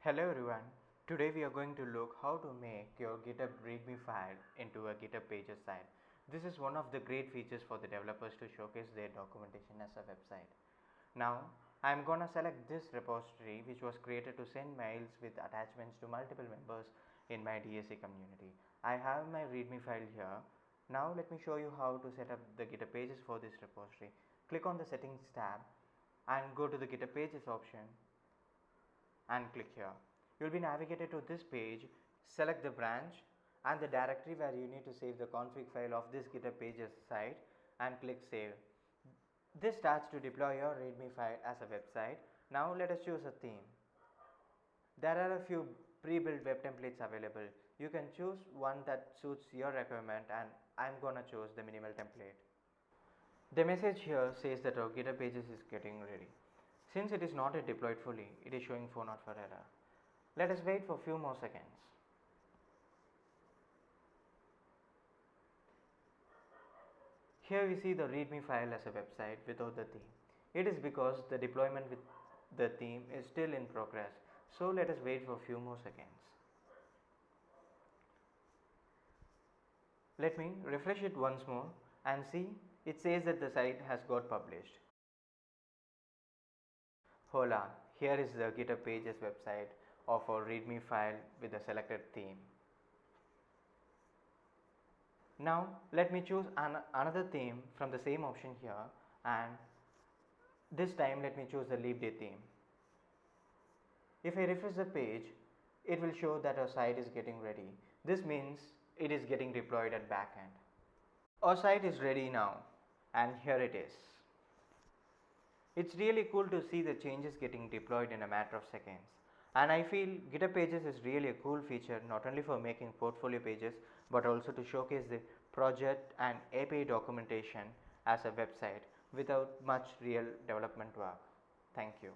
Hello everyone, today we are going to look how to make your GitHub README file into a GitHub Pages site. This is one of the great features for the developers to showcase their documentation as a website. Now I am gonna select this repository which was created to send mails with attachments to multiple members in my DSA community. I have my README file here. Now let me show you how to set up the GitHub Pages for this repository. Click on the settings tab and go to the GitHub Pages option and click here. You will be navigated to this page. Select the branch and the directory where you need to save the config file of this GitHub Pages site and click save. This starts to deploy your README file as a website. Now let us choose a theme. There are a few pre-built web templates available. You can choose one that suits your requirement, and I'm gonna choose the minimal template. The message here says that our GitHub Pages is getting ready. Since it is not yet deployed fully, it is showing 404 error. Let us wait for a few more seconds. Here we see the README file as a website without the theme. It is because the deployment with the theme is still in progress. So let us wait for a few more seconds. Let me refresh it once more and see, it says that the site has got published. Hola, here is the GitHub Pages website of our README file with the selected theme. Now let me choose another theme from the same option here, and this time let me choose the Leap Day theme. If I refresh the page, it will show that our site is getting ready. This means it is getting deployed at backend. Our site is ready now, and here it is. It's really cool to see the changes getting deployed in a matter of seconds. And I feel GitHub Pages is really a cool feature, not only for making portfolio pages but also to showcase the project and API documentation as a website without much real development work. Thank you.